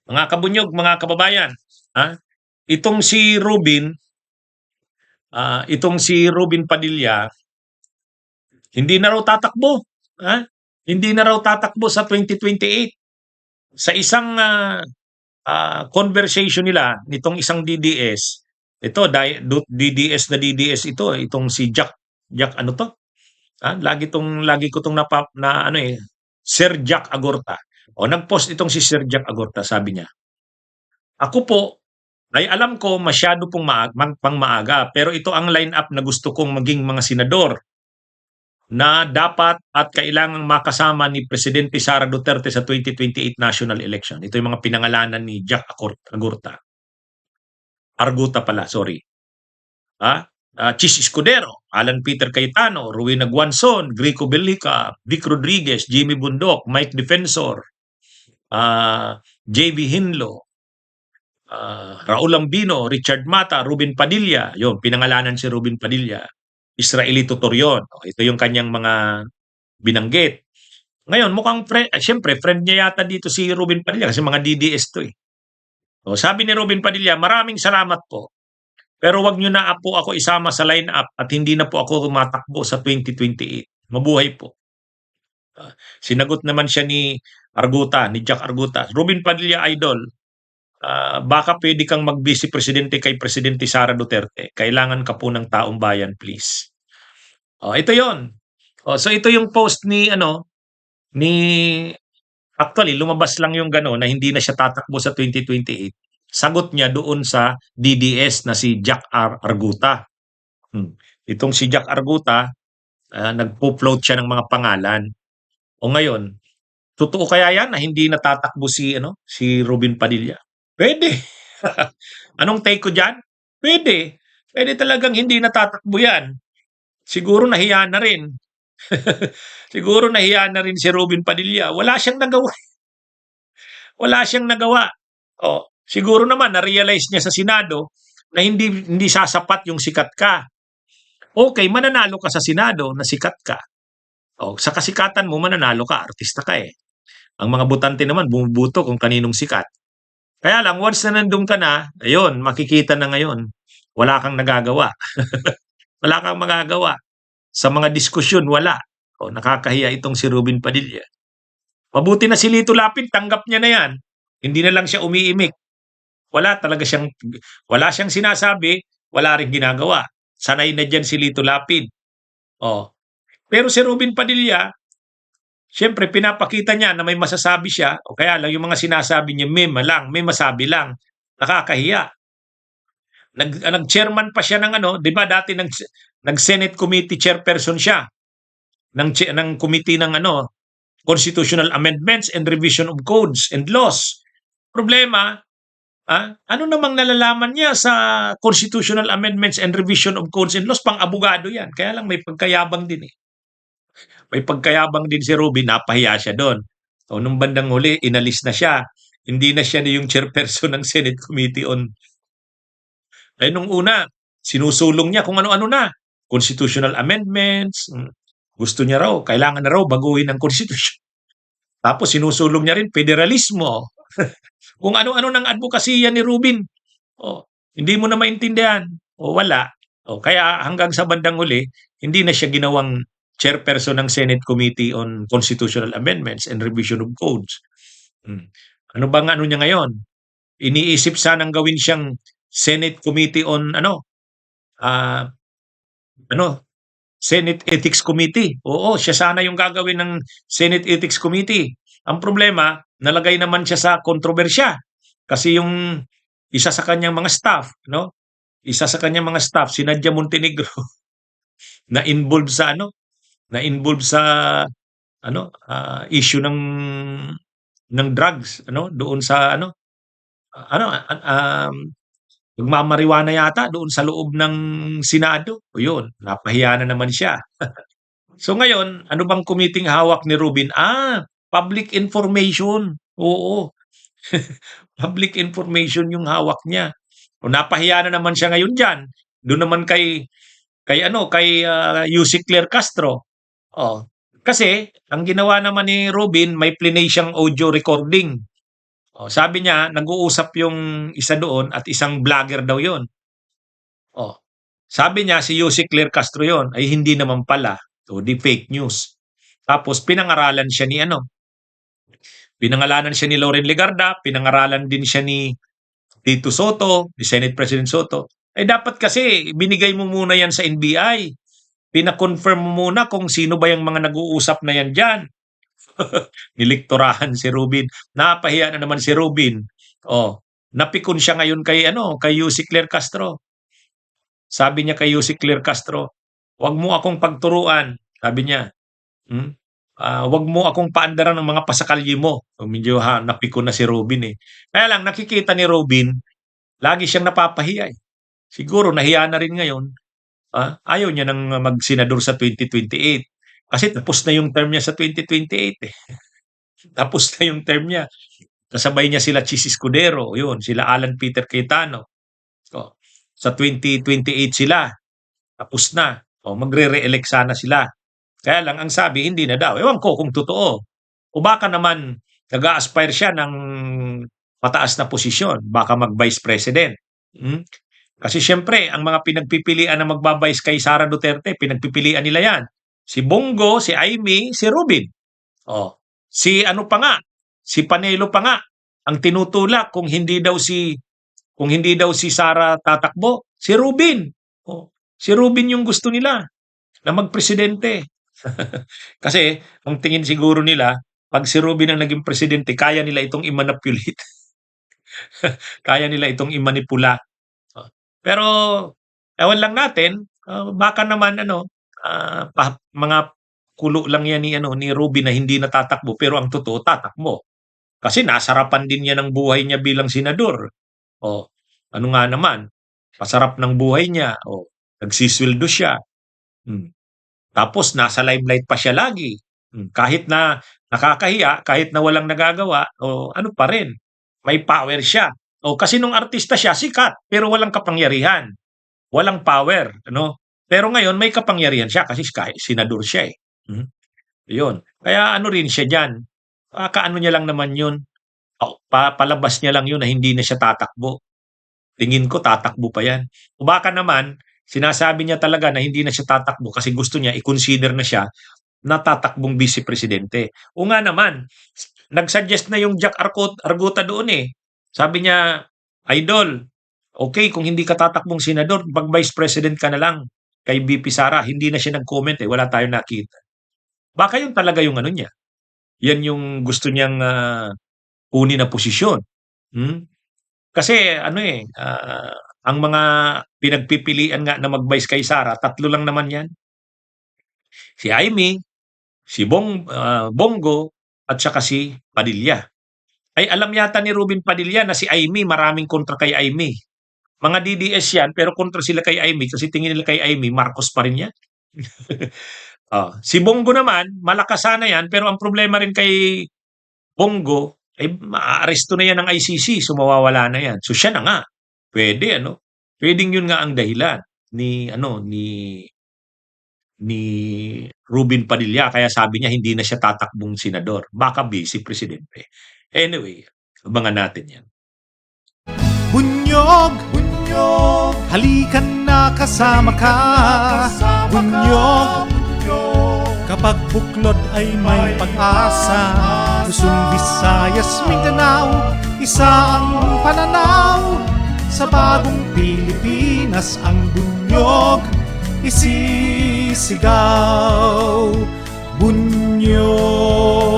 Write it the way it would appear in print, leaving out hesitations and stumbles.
Mga kabunyog, mga kababayan, ha? Itong si Rubin, itong si Rubin Padilla, hindi na raw tatakbo, ha? Hindi na raw tatakbo sa 2028. Sa isang conversation nila nitong isang DDS, ito DDS na DDS ito, itong si Jack ano to? Lagi ko tong na ano Sir Jack Agorta. O nag-post itong si Sir Jack Agorta, sabi niya, "Ako po ay alam ko masyado pong pang maaga, pero ito ang line-up na gusto kong maging mga senador na dapat at kailangang makasama ni Presidente Sara Duterte sa 2028 national election." Ito yung mga pinangalanan ni Jack Agorta. Arguta pala, sorry. Chis Escudero, Alan Peter Cayetano, Rowena Guanzon, Grico Belica, Vic Rodriguez, Jimmy Bundok, Mike Defensor, JV Hinlo, Raul Ambino, Richard Mata, Ruben Padilla, yon pinangalanan si Ruben Padilla, Israelito Torion, ito yung kanyang mga binanggit. Ngayon, mukhang siyempre, friend niya yata dito si Ruben Padilla kasi mga DDS to eh. Sabi ni Ruben Padilla, "Maraming salamat po. Pero wag nyo na po ako isama sa line-up at hindi na po ako tumatakbo sa 2028. Mabuhay po." Sinagot naman siya ni Jack Arguta, "Ruben Padilla Idol, baka pwede kang mag-vice presidente kay Presidente Sara Duterte. Kailangan ka po ng taong bayan, please." Ito yon. So ito yung post ni actually lumabas lang yung gano'n na hindi na siya tatakbo sa 2028. Sagot niya doon sa DDS na si Jack Arguta. Itong si Jack Arguta, nagpo-float siya ng mga pangalan. O ngayon, totoo kaya yan na hindi natatakbo si Robin Padilla? Pwede. Anong take ko diyan? Pwede. Pwede talagang hindi natatakbo yan. Siguro nahiya na rin. Siguro nahiya na rin si Robin Padilla. Wala siyang nagawa. Wala siyang nagawa. Siguro naman na-realize niya sa Senado na hindi sasapat yung sikat ka. Okay, mananalo ka sa Senado na sikat ka. Sa kasikatan mo mananalo ka, artista ka eh. Ang mga botante naman bumubuto kung kaninong sikat. Kaya lang once na nandun ka na, ayun, makikita na ngayon, wala kang nagagawa. Wala kang magagawa. Sa mga diskusyon, wala. Nakakahiya itong si Ruben Padilla. Mabuti na si Lito Lapid, tanggap niya na yan. Hindi na lang siya umiimik. Wala siyang sinasabi, wala rin ginagawa. Sanay na dyan si Lito Lapid. Pero si Ruben Padilla, siyempre pinapakita niya na may masasabi siya, o kaya lang yung mga sinasabi niya, may masabi lang. Nakakahiya. Nag-chairman pa siya ng di ba dati nag-Senate Committee Chairperson siya ng committee ng Constitutional Amendments and Revision of Codes and Laws. Problema, ano namang nalalaman niya sa Constitutional Amendments and Revision of Codes and Laws? Pang-abogado yan. Kaya lang may pagkayabang din eh. May pagkayabang din si Ruby, napahiya siya doon. Nung bandang huli, inalis na siya. Hindi na siya yung chairperson ng Senate Committee on. Nung una, sinusulong niya kung ano-ano na. Constitutional amendments. Gusto niya raw, kailangan na raw baguhin ang Constitution. Tapos sinusulong niya rin federalismo. Kung ano-ano ng advokasya ni Rubin. Hindi mo na maintindihan. Wala. Kaya hanggang sa bandang huli, hindi na siya ginawang chairperson ng Senate Committee on Constitutional Amendments and Revision of Codes. Ano bang niya ngayon? Iniisip sanang gawin siyang Senate Committee on Senate Ethics Committee. Siya sana yung gagawin ng Senate Ethics Committee. Ang problema, nalagay naman siya sa kontrobersya. Kasi yung isa sa kanyang mga staff, si Nadia Montenegro, na-involve sa issue ng drugs, doon sa nagmamariwana yata doon sa loob ng Senado. Yun, napahiya na naman siya. So ngayon, ano bang committee hawak ni Rubin? Public information. Oo. Public information yung hawak niya. Napahiya na naman siya ngayon diyan. Doon naman kay Yussi Claire Castro. Kasi ang ginawa naman ni Rubin, may plinay siyang audio recording. Sabi niya nag-uusap yung isa doon at isang vlogger daw 'yon. Oh, sabi niya si Yussi Claire Castro 'yon, ay hindi naman pala. So, 'di fake news. Tapos pinangaralan siya ni ano, pinangalanan siya ni Loren Legarda, pinangaralan din siya ni Tito Soto, ni Senate President Soto. Eh dapat kasi binigay mo muna yan sa NBI. Pina-confirm mo muna kung sino ba yung mga nag-uusap na yan dyan. Nilektorahan si Rubin. Napahiya na naman si Rubin. Napikon siya ngayon kay Yussi Claire Castro. Sabi niya kay Yussi Claire Castro, "Wag mo akong pagturuan." Sabi niya. Hmm? Wag mo akong paandaran ng mga pasakalye mo. Medyo napikon na si Rubin eh. Kaya lang nakikita ni Rubin, lagi siyang napapahiya eh. Siguro nahiya na rin ngayon. Ayaw niya nang magsenador sa 2028. Kasi tapos na yung term niya sa 2028 eh. Tapos na yung term niya. Kasabay niya sila Chis Escudero, yun, sila Alan Peter Cayetano. Sa 2028 sila. Tapos na. Magre-re-elect sana sila. Kaya lang ang sabi, hindi na daw. Ewan ko kung totoo. O baka naman nag-a-aspire siya ng mataas na posisyon. Baka mag-vice president. Kasi siyempre, ang mga pinagpipilian na magbabayis kay Sara Duterte, pinagpipilian nila yan. Si Bongo, si Amy, si Rubin. Si ano pa nga, si Panelo pa nga, ang tinutulak kung hindi daw si Sara tatakbo, si Rubin. Si Rubin yung gusto nila na magpresidente. Kasi ang tingin siguro nila, pag si Rubin ang naging presidente, kaya nila itong i-manipulate. Kaya nila itong imanipula. Pero ewan lang natin, baka naman mga kulo lang yan ni Rubin na hindi natatakbo pero ang totoo tatakbo. Kasi nasarapan din niya ng buhay niya bilang senador. Ano nga naman, pasarap ng buhay niya. Nagsisweldo siya. Tapos nasa limelight pa siya lagi. Kahit na nakakahiya, kahit na walang nagagawa, ano pa rin, may power siya. Kasi nung artista siya, sikat, pero walang kapangyarihan. Walang power, ano? Pero ngayon may kapangyarihan siya kasi senador siya eh. Yun. Kaya ano rin siya diyan. Kaano niya lang naman yun. Palabas niya lang yun na hindi na siya tatakbo. Tingin ko tatakbo pa yan. O baka naman, sinasabi niya talaga na hindi na siya tatakbo kasi gusto niya i-consider na siya na tatakbong vice presidente. O nga naman, nag-suggest na yung Jack Arguta doon eh. Sabi niya, Idol, okay kung hindi ka tatakbong senador, pag vice president ka na lang kay VP Sara. Hindi na siya nag-comment eh, wala tayong nakita. Baka yun talaga yung ano niya. Yan yung gusto niyang kunin na posisyon. Kasi ano eh, ang mga pinagpipilian nga na mag-vice kay Sara, 3 lang naman yan. Si Amy, si Bongo, at saka si Padilla. Ay alam yata ni Rubin Padilla na si Amy, maraming kontra kay Amy. Mga DDS yan, pero kontra sila kay Amy kasi tingin nila kay Amy, Marcos pa rin yan. Si Bongo naman, malakas sana yan, pero ang problema rin kay Bongo, maaaresto na yan ng ICC, so mawawala na yan. So siya na nga, pwede pwedeng yun nga ang dahilan ni Rubin Padilla, kaya sabi niya hindi na siya tatakbong senador, baka vice presidente. Anyway, abangan natin yan. Bunyog, bunyog, halikan na kasama ka. Bunyog, kapag buklod ay may pag-asa. Luzon, Visayas, Mindanao, isa ang pananaw. Sa bagong Pilipinas ang bunyog isisigaw. Bunyog.